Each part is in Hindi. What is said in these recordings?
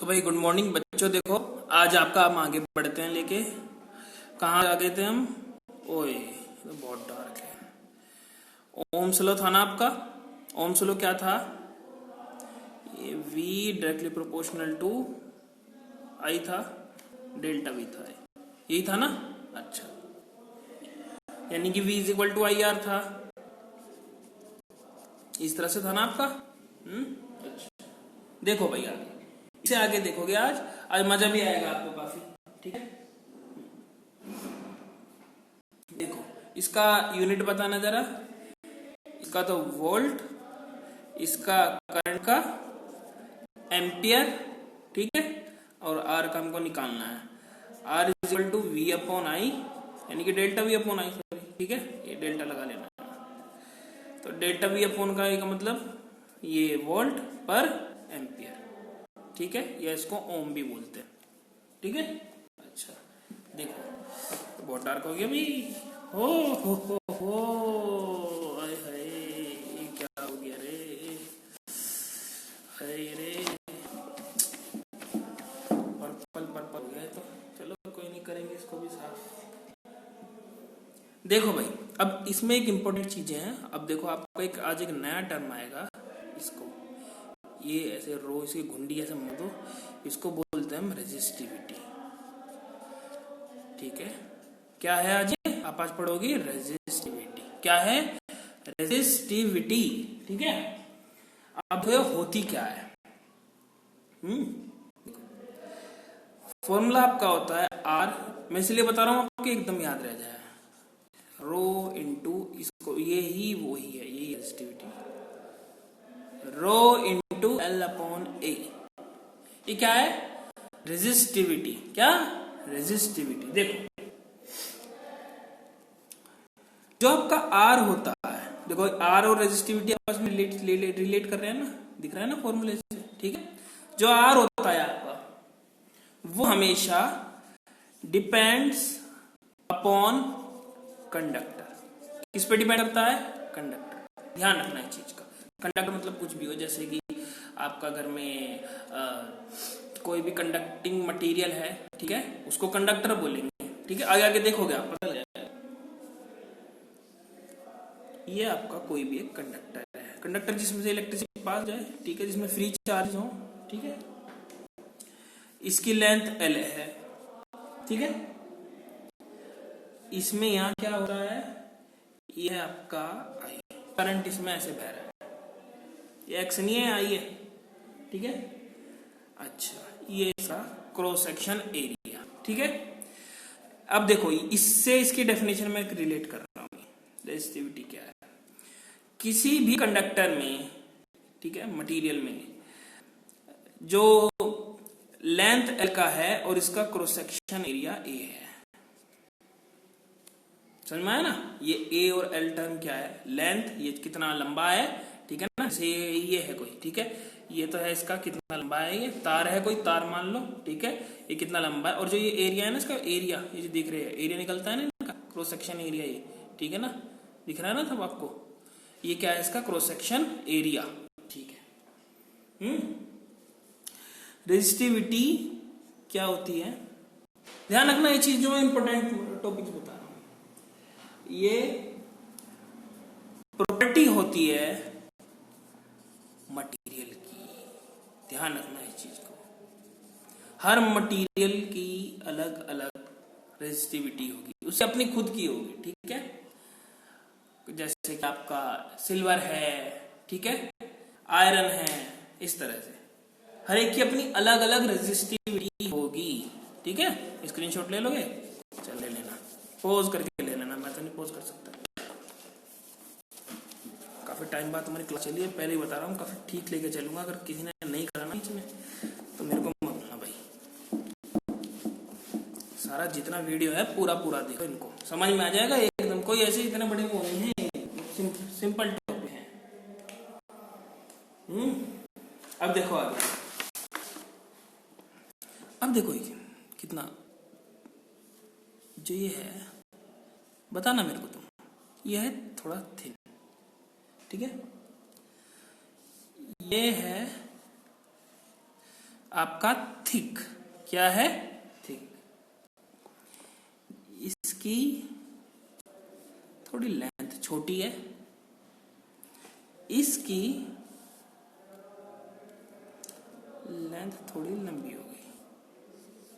तो भाई गुड मॉर्निंग बच्चों। देखो आज आपका हम आगे बढ़ते हैं लेके। कहाँ आ गए थे हम? ओए तो बहुत डार्क है। ओम स्लो था ना आपका? ओम स्लो क्या था? ये v डायरेक्टली प्रोपोर्शनल टू आई था, डेल्टा v था, यही था ना? अच्छा, यानी कि v is equal to I R था। इस तरह से था ना आपका? अच्छा, देखो भाई आगे, इसे आगे देखोगे आज मजा भी आएगा आपको काफी। ठीक है, देखो इसका यूनिट बताना जरा। इसका तो वोल्ट, इसका करंट का एम्पियर, ठीक है, और आर का हमको निकालना है। R is equal to V upon I, यानी कि delta V upon I, sorry, ठीक है, ये डेल्टा लगा लेना। तो डेल्टा वी अपॉन का मतलब ये वोल्ट पर एम्पियर, ठीक है, या इसको ओम भी बोलते हैं, ठीक है। अच्छा देखो, तो बहुत डार्क हो गया भाई। हो हाय हाय, ये क्या हो गया रे? हाय रे, पर्पल पर्पल हो गया। तो चलो कोई नहीं, करेंगे इसको भी साफ। देखो भाई, अब इसमें एक इम्पोर्टेंट चीजें हैं। अब देखो आपको आज एक नया टर्म आएगा। इसको ये ऐसे रो, इसकी घुंडी ऐसे मार दो, इसको बोलते हैं हम रेजिस्टिविटी, ठीक है। क्या है आज ये? आप आज पढ़ोगे रेजिस्टिविटी। क्या है? रेजिस्टिविटी, ठीक है। अब ये होती क्या है? फॉर्मूला आपका होता है आर, मैं इसलिए बता रहा हूं आपको एकदम याद रह जाए। रो इंटू इसको, ये ही वही है, यही resistivity, row into L upon A. ये क्या है? रेजिस्टिविटी। क्या? रेजिस्टिविटी। देखो जो आपका आर होता है, देखो आर और रेजिस्टिविटी आपस में रिलेट कर रहे हैं ना, दिख रहा है ना फॉर्मूले से, ठीक है। जो आर होता है आपका, वो हमेशा डिपेंड्स अपॉन कंडक्टर। किस पे डिपेंड करता है? कंडक्टर। ध्यान रखना है चीज का। कंडक्टर मतलब कुछ भी हो, जैसे कि आपका घर में कोई भी कंडक्टिंग मटेरियल है, ठीक है, उसको कंडक्टर बोलेंगे, ठीक है। आगे आगे देखोगे आप, पता लग जाएगा। ये आपका कोई भी एक कंडक्टर है, कंडक्टर जिसमें से इलेक्ट्रिसिटी पास जाए, ठीक है, जिसमें फ्री चार्ज हो, ठीक है। इसकी लेंथ एल है, ठीक है। इसमें यहां क्या हो रहा है? ये है आपका आई, करंट इसमें ऐसे बह रहा है, ये एक्स नहीं है, आई है, ठीक है। अच्छा, ये इसका क्रॉस सेक्शन एरिया, ठीक है। अब देखो, इससे इसकी डेफिनेशन में रिलेट कर रहा हूं। रेजिस्टिविटी क्या है? किसी भी कंडक्टर में, ठीक है, मटेरियल में जो लेंथ एल का है और इसका क्रॉस सेक्शन एरिया ए है, समझ में आया ना? ये ए और एल टर्म क्या है? लेंथ, ये कितना लंबा है, ठीक है ना। जैसे ये है कोई, ठीक है, ये तो है इसका कितना लंबा है, ये तार है कोई, तार मान लो, ठीक है, ये कितना लंबा है। और जो ये एरिया है ना, इसका एरिया, ये जो दिख रहे हैं, एरिया निकलता है ना इनका, क्रॉस सेक्शन एरिया, ये ठीक है ना, दिख रहा है ना सब आपको? ये क्या है? इसका क्रॉस सेक्शन एरिया, ठीक है। रेजिस्टिविटी क्या होती है? ध्यान रखना ये चीज, जो मैं इंपॉर्टेंट टॉपिक्स बता रहा हूं, ये प्रॉपर्टी होती है मटेरियल की। ध्यान रखना इस चीज को। हर मटेरियल की अलग अलग रेजिस्टिविटी होगी, उससे अपनी खुद की होगी, ठीक है। जैसे कि आपका सिल्वर है, ठीक है, आयरन है, इस तरह से हर एक की अपनी अलग अलग रेजिस्टिविटी होगी, ठीक है। स्क्रीनशॉट ले लोगे? चल ले लेना, पोज करके ले लेना, मैं तो नहीं पोज कर सकता। काफी टाइम बाद तुम्हारी क्लास चली है, पहले ही बता रहा हूँ, काफी ठीक लेके चलूंगा। अगर किसी ने नहीं कराना इसमें तो मेरे को मत बोलना भाई। सारा जितना वीडियो है पूरा पूरा देखो, इनको समझ में आ जाएगा एकदम। कोई ऐसे इतने बड़े वो नहीं है, सिंपल टॉपिक है। अब देखो आगे, अब देखो ये कितना, जो ये है, बताना मेरे को तुम, ये है थोड़ा थिन, ठीक है, ये है आपका थिक। क्या है? थिक। इसकी थोड़ी लेंथ छोटी है, इसकी लेंथ थोड़ी लंबी हो गई।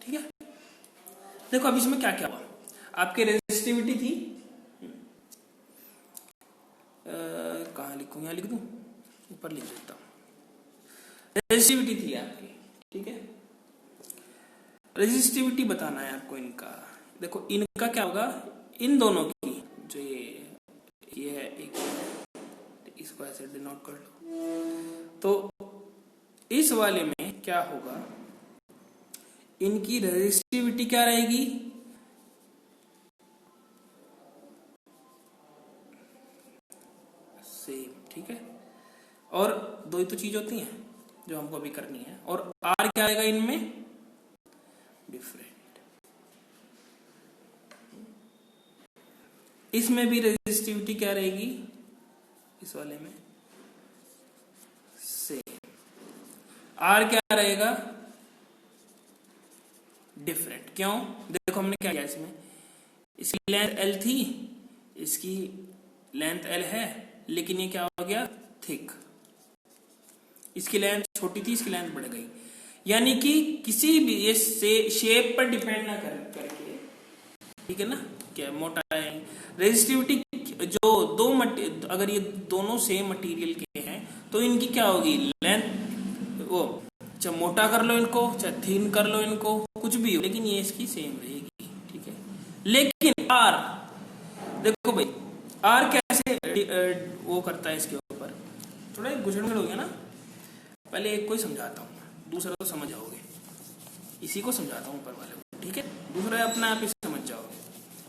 ठीक है, देखो अब इसमें क्या क्या हुआ। आपकी रेजिस्टिविटी थी, कहाँ लिखूं, यहां लिख दूं, ऊपर लिख देता हूं। रेजिस्टिविटी थी आपकी, ठीक है। रेजिस्टिविटी बताना है आपको इनका। देखो इनका क्या होगा, इन दोनों की जो ये है एक, इसको ऐसे डिनोट कर लो। तो इस वाले में क्या होगा, इनकी रेजिस्टिविटी क्या रहेगी, सेम। ठीक है, और दो ही तो चीज होती हैं जो हमको अभी करनी है। और आर क्या आएगा इनमें, डिफरेंट। इसमें भी रेजिस्टिविटी क्या रहेगी, इस वाले में सेम। आर क्या रहेगा, डिफरेंट। क्यों? देखो हमने क्या किया इसमें, इसकी लेंथ एल थी, इसकी लेंथ एल है, लेकिन ये क्या हो गया, थिक। इसकी लेंथ छोटी थी, इसकी लेंथ बढ़ गई। यानी कि किसी भी ये शेप पर डिपेंड ना करके, ठीक है ना, क्या मोटा है। रेजिस्टिविटी जो दो अगर ये दोनों सेम मटेरियल के हैं तो इनकी क्या होगी, लेंथ, वो चाहे मोटा कर लो इनको, चाहे थिन कर लो इनको, कुछ भी हो, लेकिन ये इसकी सेम रहेगी। ठीक है, लेकिन आर, देखो भाई आर कैसे वो करता है इसके ऊपर, थोड़ा गुजर हो गया ना। पहले एक को ही समझाता हूँ, दूसरा तो समझ जाओगे, इसी को समझाता हूँ ऊपर वाले को, ठीक है। दूसरा अपने आप ही समझ जाओगे,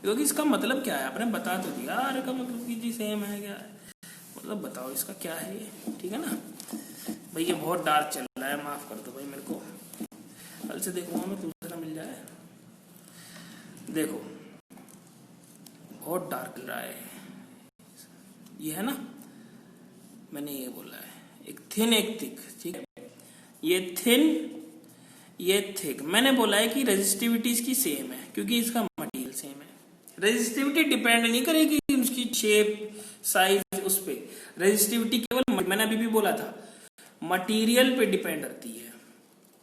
क्योंकि इसका मतलब क्या है आपने बता तो दिया, आर का मतलब कि जी सेम है, क्या है मतलब, बताओ इसका क्या है ये, ठीक है ना। भाई ये बहुत डार्क चल रहा है, माफ कर दो भाई मेरे को, कल से देखूंगा मैं दूसरा मिल जाए। देखो बहुत डार्क चल रहा है, ये है ना, मैंने ये बोला है, एक थिन एक थिक, ठीक है। ये थिन ये थिक, मैंने बोला है कि रेजिस्टिविटी इसकी सेम है क्योंकि इसका मटेरियल सेम है। रेजिस्टिविटी डिपेंड नहीं करेगी उसकी शेप साइज, उस पे रेजिस्टिविटी केवल, मैंने अभी भी बोला था, मटेरियल पे डिपेंड करती है।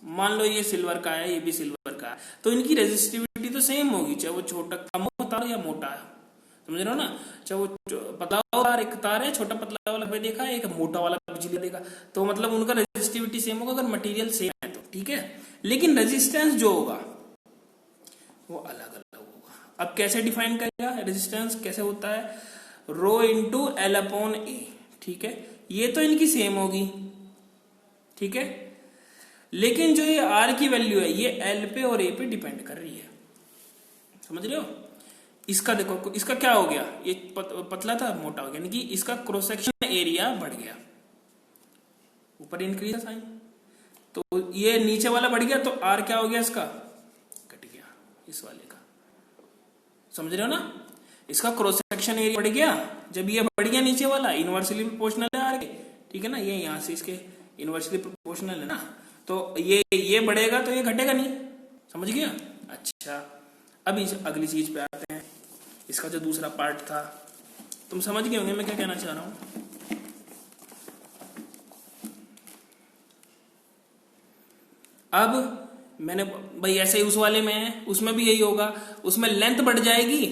मान लो ये सिल्वर का है, ये भी सिल्वर का है, तो इनकी रेजिस्टिविटी तो सेम होगी, चाहे वो छोटा कम होता है या मोटा है, समझ रहे हो ना। चाहे वो पतला वाला एक तार है, छोटा पतला वाला भी देखा है, एक मोटा वाला बिजली देखा, तो मतलब उनका रेजिस्टिविटी सेम होगा अगर मटेरियल सेम है तो, ठीक है। लेकिन रेजिस्टेंस जो होगा वो अलग अलग होगा। अब कैसे डिफाइन करेगा रेजिस्टेंस, कैसे होता है, रो इंटू एल अपॉन ए, ठीक है। ये तो इनकी सेम होगी, ठीक है, लेकिन जो ये आर की वैल्यू है ये एल पे और ए पे डिपेंड कर रही है, समझ रहे हो। इसका देखो, इसका क्या हो गया, ये पतला था मोटा हो गया, यानी कि इसका क्रॉस सेक्शन एरिया बढ़ गया, ऊपर इंक्रीज साइन, तो ये नीचे वाला बढ़ गया, तो आर क्या हो गया, इसका घट गया, इस वाले का, समझ रहे हो ना। इसका क्रॉस सेक्शन एरिया बढ़ गया, जब ये बढ़ गया नीचे वाला, इनवर्सली प्रोपोर्शनल है आर के, ठीक है ना, ये यहां से इसके इनवर्सली प्रोपोर्शनल है ना, तो ये बढ़ेगा तो ये घटेगा नहीं, समझ गया। अच्छा, अब इस अगली चीज पे आते हैं, इसका जो दूसरा पार्ट था, तुम समझ गए होंगे मैं क्या कहना चाह रहा हूं। अब मैंने भाई ऐसे ही उस वाले में है, उसमें भी यही होगा, उसमें लेंथ बढ़ जाएगी,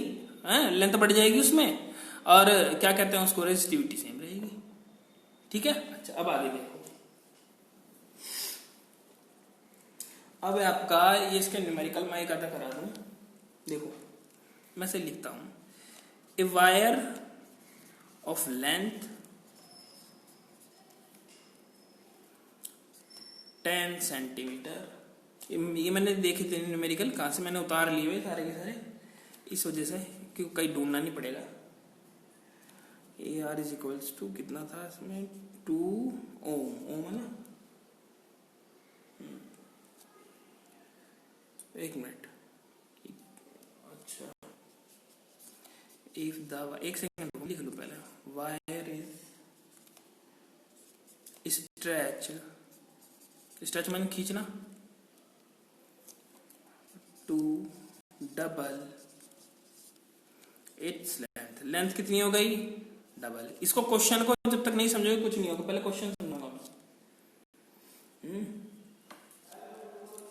लेंथ बढ़ जाएगी उसमें, और क्या कहते हैं उसको, रेजिस्टिविटी सेम रहेगी, ठीक है। अच्छा, अब आगे देखो, अब आपका ये इसके न्यूमेरिकल मैं एक आधा करा दूं। देखो मैं से लिखता हूं, a wire of length 10 centimetre, ये मैंने देखे थे न्यूमेरिकल, कहां से मैंने उतार लिए हुए सारे के सारे, इस वजह से क्योंकि कहीं ढूंढना नहीं पड़ेगा। A R is equals to कितना था इसमें, 2 ओम है ना, एक मिनट, अच्छा इफ द, एक सेकंड लिख लो पहले, वायर इज स्ट्रेच, स्ट्रेच मैंने खींचना, डबल इट्स लेंथ। लेंथ कितनी हो गई? डबल। इसको क्वेश्चन को जब तक नहीं समझोगे कुछ नहीं होगा, पहले क्वेश्चन समझूंगा मैं।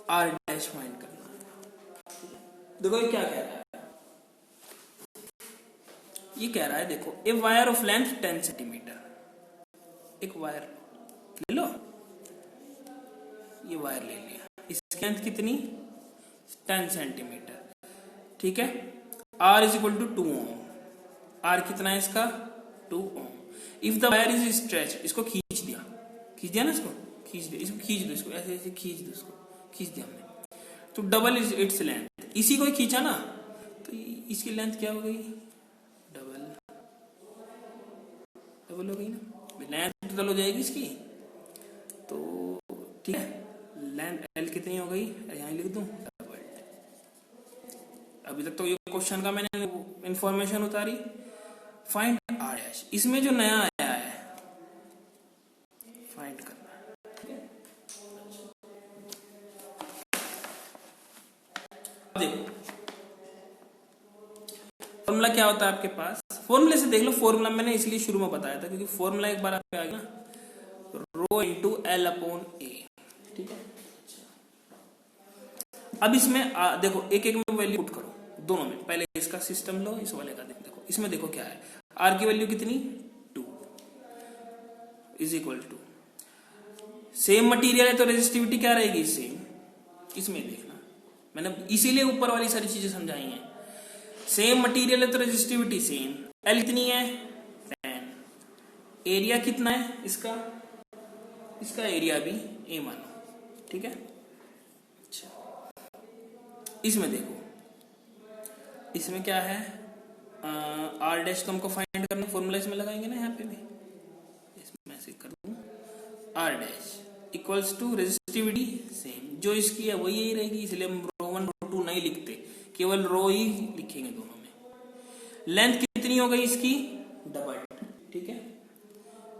आर डैश फाइंड करना। देखो ये क्या कह रहा है, ये कह रहा है देखो, a wire of length 10 centimetre, एक वायर ले लो, ये वायर ले लिया, इसकी लेंथ कितनी? 10 सेंटीमीटर, ठीक है। R is equal to 2 ohm. R कितना है इसका? 2 ohm. If the wire is stretch, इसको खींच दिया, खींच दिया ना, इसको खींच दिया, इसको खींच दो, इसको ऐसे ऐसे खींच दो, इसको खींच दिया हमने, तो डबल इज इट्स लेंथ। इसी को खींचा ना, तो इसकी लेंथ क्या हो गई? डबल। डबल हो गई ना, लेंथ डबल हो जाएगी इसकी, तो ठीक है। लेंथ एल कितनी हो गई? यहां लिख दूं, डबल। अभी तक तो ये क्वेश्चन का मैंने इंफॉर्मेशन उतारी। फाइंड आर डैश, इसमें जो नया आया है फाइंड करना है। देखो फॉर्मूला क्या होता है आपके पास, फॉर्मूले से देख लो। फॉर्मूला मैंने इसलिए शुरू में बताया था क्योंकि फॉर्मूला एक बार आपके आ गया ना, रो इंटू एल अपॉन ए, ठीक है। अब इसमें देखो एक एक में वैल्यू पुट करो, दोनों में। पहले इसका सिस्टम लो, इस वाले का देखो। इसमें देखो क्या है, आर की वैल्यू कितनी? 2 is equal to, same material है तो रेजिस्टिविटी क्या रहेगी? सेम। इसमें देखना, मैंने इसीलिए ऊपर वाली सारी चीजें समझाई हैं। सेम मटेरियल है तो रेजिस्टिविटी सेम। एल कितनी है? 10। एरिया कितना है इसका? इसका एरिया भी ए मानो, ठीक है। अच्छा, इसमें देखो, इसमें क्या है, आर डैश को हमको फाइंड करना, फॉर्मूला इसमें लगाएंगे ना, यहाँ पे भी इसमें ऐसे कर दूं, R dash equals to resistivity same, जो इसकी है वही यही रहेगी, इसलिए हम रो 1 रो 2 नहीं लिखते, केवल रो ही लिखेंगे दोनों में। लेंथ कितनी हो गई इसकी? डबल, ठीक है।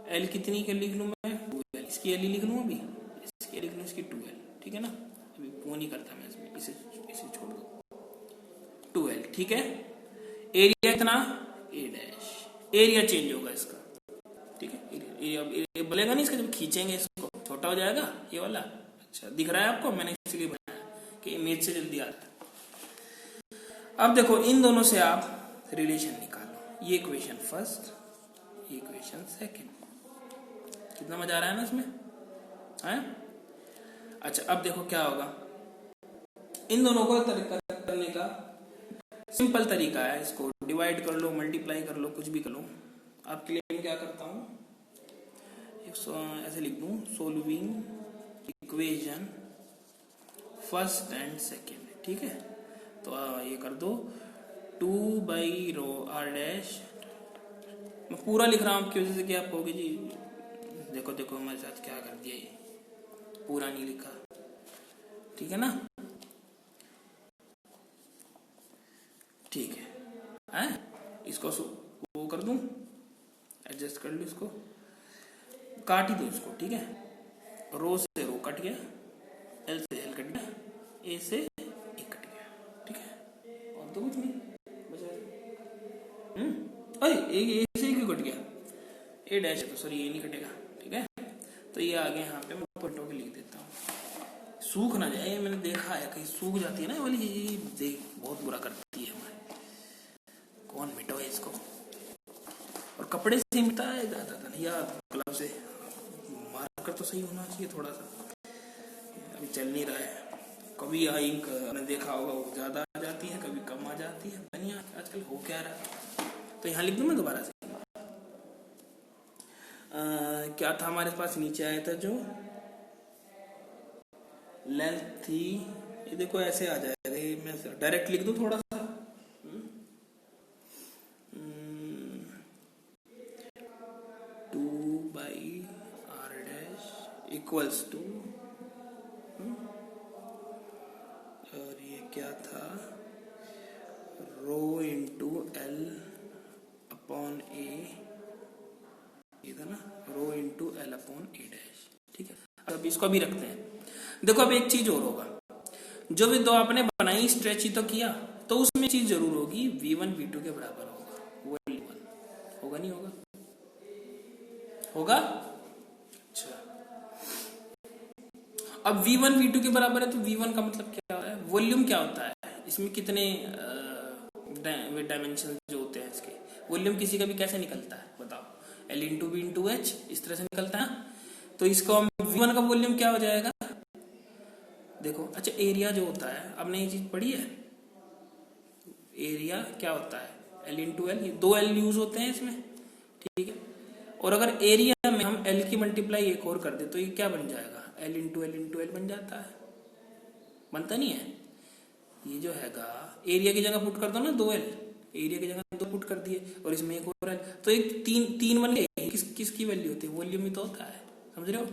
एल कितनी के लिख लूं मैं? 2L। इसकी एल ही लिख लूं, अभी इसकी लिख लूं, इसकी 2L, ठीक है ना। अभी वो नहीं करता मैं इसमें, इसे छोड़ दो, 2L, ठीक है। एरिया कितना? ए डैश। एरिया चेंज होगा इसका, ठीक है। एरिया बोलेगा नहीं इसका, जब खींचेंगे इसको छोटा हो जाएगा ये वाला। अच्छा दिख रहा है आपको, मैंने इसलिए बनाया कि इमेज से जल्दी आता है। अब देखो इन दोनों से आप रिलेशन निकालो, ये इक्वेशन फर्स्ट, ये इक्वेशन सेकंड। कितना मजा आ रहा है ना इसमें, है? अच्छा अब देखो क्या होगा, इन दोनों को तरीका करने का सिंपल तरीका है, इसको डिवाइड कर लो, मल्टीप्लाई कर लो, कुछ भी कर लो। आपके लिए मैं क्या करता हूं, ऐसे लिख दूं, solving equation first and second, ठीक है। तो ये कर दो, 2 बाई रो आर डैश। मैं पूरा लिख रहा हूं आपकी वजह से, क्या आप कहोगे जी देखो देखो हमारे साथ क्या कर दिया, ये पूरा नहीं लिखा, ठीक है ना। ठीक है, इसको वो कर दूं, एडजस्ट कर लो, इसको काट ही दो इसको, ठीक है। रो से रो कट गया, एल से एल कट गया, ए से ए कट गया, ठीक है। और तो कुछ नहीं बचा। ए से क्यों कट गया? ए डैश है तो सॉरी, ये नहीं कटेगा, ठीक है। तो ये आगे यहाँ पे मैं पलटो के लिख देता हूँ, सूख ना जाए। मैंने देखा है कहीं सूख जाती है ना वाली, ये देख बहुत बुरा करती है हमारे। कौन मिटाए इसको, और कपड़े से मिटाया जाता था या कलम से, मार्कर तो सही होना चाहिए थोड़ा सा। अभी चल नहीं रहा है, कभी इंक मैंने देखा होगा वो ज्यादा आ जाती है, कभी कम आ जाती है, नहीं आजकल हो क्या रहा है। तो यहाँ लिख दूं मैं दोबारा से, क्या था हमारे पास, नीचे आया था जो लेंथ थी, ये देखो ऐसे आ जाएगा, ये मैं डायरेक्ट लिख दूं थोड़ा सा, 2 by R dash equals to, और ये क्या था, rho into L upon A, ये था ना, rho into L upon A dash, ठीक है। अब इसको भी रखते हैं। देखो अब एक चीज और होगा, जो भी दो आपने बनाई स्ट्रेच ही तो किया, तो उसमें चीज जरूर होगी, V1 V2 के बराबर होगा, वो L1 होगा, नहीं होगा? होगा। अच्छा, अब V1 V2 के बराबर है तो V1 का मतलब क्या है? वॉल्यूम क्या होता है? इसमें कितने डायमेंशन जो होते हैं इसके? वॉल्यूम किसी का भी कैसे निकलता है बताओ? L into B into H, इस तरह से निकलता है। तो इसको हम V1 का वॉल्यूम क्या हो जाएगा? देखो, अच्छा एरिया जो होता है, आपने ये चीज पढ़ी है? एरिया क्या होता है? L इंटू एल, दो L यूज होते हैं इसमें, ठीक है। और अगर एरिया में हम L की मल्टीप्लाई एक और कर दे तो ये क्या बन जाएगा? L इंटू एल बन जाता है, बनता नहीं है? ये जो हैगा, एरिया की जगह पुट कर दो ना 2L, एरिया की जगह 2 पुट कर दिए और इसमें एक और L, तो एक तीन बन गए। किसकी वैल्यू होती है? वॉल्यूम ही तो होता है, समझ रहे हो?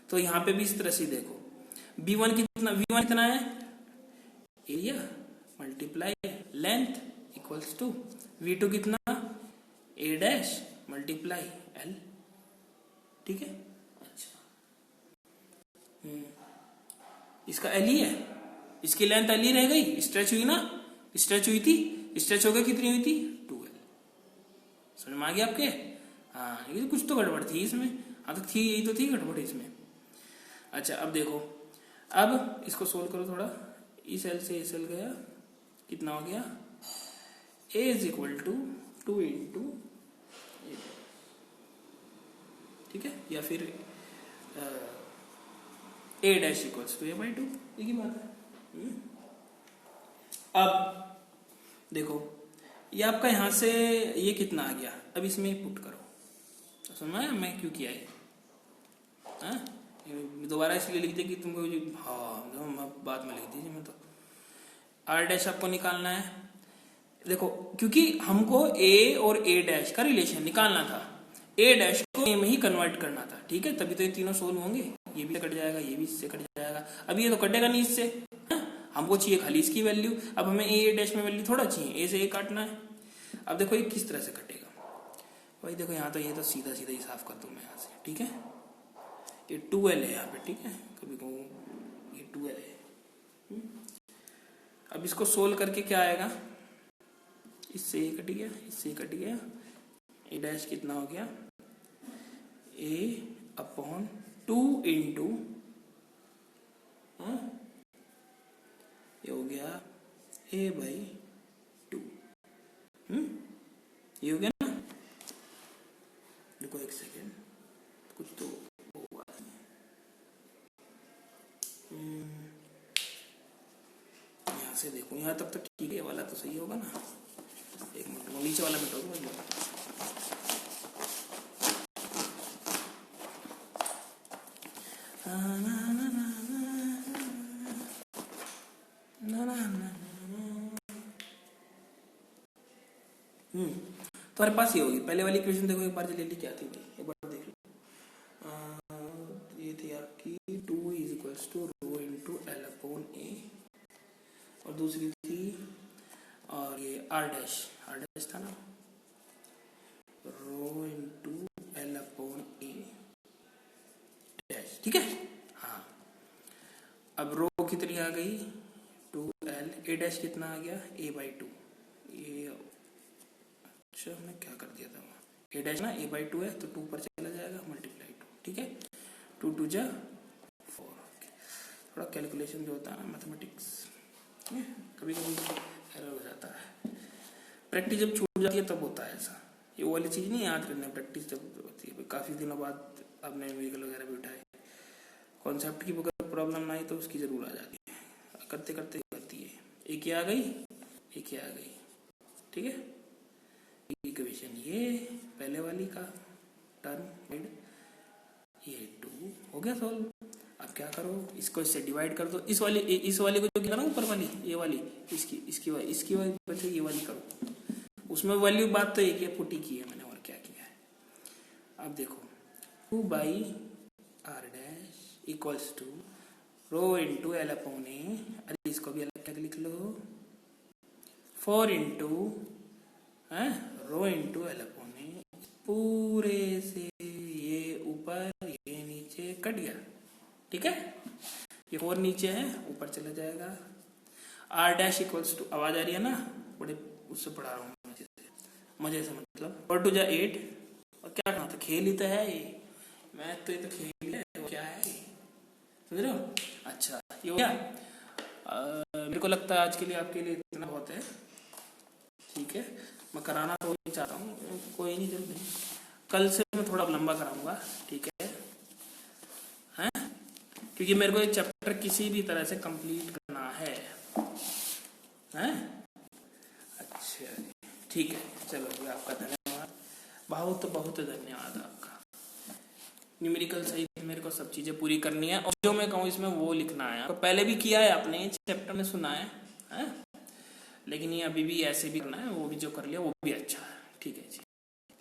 तो यहाँ पे भी इस तरह से देखो, V1 कितना है? Area multiply length equals to V2 कितना? A डैश मल्टीप्लाई L, ठीक है। अच्छा, इसका L ही है, इसकी लेंथ L ही रह गई, स्ट्रेच हुई ना, स्ट्रेच हुई थी, स्ट्रेच हो गई, कितनी हुई थी? 2L। समझ में आ गया आपके? हाँ, ये कुछ तो गड़बड़ थी इसमें, हाँ तो थी, यही तो थी गड़बड़ इसमें। अच्छा, अब देखो, अब इसको सोल्व करो थोड़ा, इस L से इस L गया, कितना हो गया? A is equal to 2 into, ठीक है, या फिर A dash equals to A/2, एक ही बात है। अब देखो, ये आपका यहां से ये कितना आ गया? अब इसमें पुट करो, समझ में आया मैं क्यों किया ये? दोबारा इसलिए लिख दिया कि तुमको, हाँ बाद में लिख दीजिए, मैं तो R डैश आपको निकालना है। देखो, क्योंकि हमको A और A डैश का रिलेशन निकालना था, A डैश को A में ही कन्वर्ट करना था, ठीक है, तभी तो ये तीनों सोल्व होंगे। ये भी कट जाएगा, ये भी इससे कट जाएगा, अब ये तो कटेगा नहीं इससे, हमको चाहिए खाली इसकी वैल्यू। अब हमें A डैश में वैल्यू थोड़ा चाहिए, A से A काटना है। अब देखो ये किस तरह से कटेगा भाई, देखो यहाँ तो ये तो सीधा सीधा ही साफ कर दूं मैं यहाँ से, ठीक है। ये 2L है यहाँ पे, ठीक है, कभी कहूँ ये 2L है। अब इसको सोल्व करके क्या आएगा? इससे ये कट गया, इससे कट गया, A डैश कितना हो गया? A/2 इंटू, ये हो गया A/2, ये हो गया ना? देखो एक सेकेंड, कुछ तो हुआ, यहाँ से देखो, यहाँ तक तो ठीक है, वाला तो सही होगा ना? एक मिनट, नीचे वाला मिटा दो। तुम्हारे पास ये होगी पहले वाली इक्वेशन, देखो एक बार जल्दी क्या थी भाई, एक बार देख लो। ये थी आपकी 2 is equals to rho into L upon A, और दूसरी थी, और ये R डैश था ना, rho into L upon A dash, ठीक है। हाँ, अब रो कितनी आ गई? 2L, A डैश कितना आ गया? A/2। ये अच्छा, हमने क्या कर दिया था, A डैश ना A/2 है तो 2 पर चला जाएगा, मल्टीप्लाई 2, ठीक है, 2 2 जा 4। थोड़ा कैलकुलेशन जो होता है ना, मैथमेटिक्स, कभी कभी एरर हो जाता है, प्रैक्टिस जब छूट जाती है तब होता है ऐसा। ये वो वाली चीज नहीं याद करना, प्रैक्टिस जब होती है, काफी दिनों बाद आपने व्हीकल वगैरह भी उठाए, कॉन्सेप्ट की प्रॉब्लम ना आई तो उसकी जरूर आ जाती है, करते करते करती है। एक ये आ गई, एक ये आ गई, ठीक है। इक्वेशन ये पहले वाली का टर्म, ये 2 हो गया सॉल्व। अब क्या करो, इसको इससे डिवाइड कर दो, इस वाली को जो किया ना ऊपर वाली, ये वाली, इसकी वाली ये वाली करो, उसमें वैल्यू बात तो एक है, पुटी की है मैंने, और क्या किया है। अब देखो 2/R dash equals to rho into L upon A, अरे इसको भी अलग क्या लिख लो, 4 into rho into L upon A, पूरे से ये ऊपर ये नीचे कट गया, ठीक है। ये 4 नीचे है, ऊपर चला जाएगा। आर डैश इक्वल्स टू, आवाज आ रही है ना, बड़े उससे पढ़ा रहा हूँ मजे से, मतलब 4 2 जा 8, और क्या करना था, खेल ही तो है ये, मैथ तो ये तो खेल है, वो क्या है ये, समझ रहे हो। अच्छा ये हो गया। मेरे को लगता है आज के लिए आपके लिए इतना बहुत है, ठीक है। मैं कराना तो नहीं चाहता हूँ, कोई नहीं, जल्दी कल से मैं थोड़ा लंबा कराऊंगा, ठीक है, हैं, क्योंकि मेरे को ये चैप्टर किसी भी तरह से कंप्लीट करना है, हैं। अच्छा ठीक है, चलो जी, आपका धन्यवाद, बहुत बहुत धन्यवाद आपका। न्यूमेरिकल सहित मेरे को सब चीजें पूरी करनी है, और जो मैं कहूँ इसमें वो लिखना है। तो पहले भी किया है आपने, चैप्टर में सुना है, हैं? लेकिन ये अभी भी ऐसे भी करना है, वो भी जो कर लिया वो भी अच्छा है।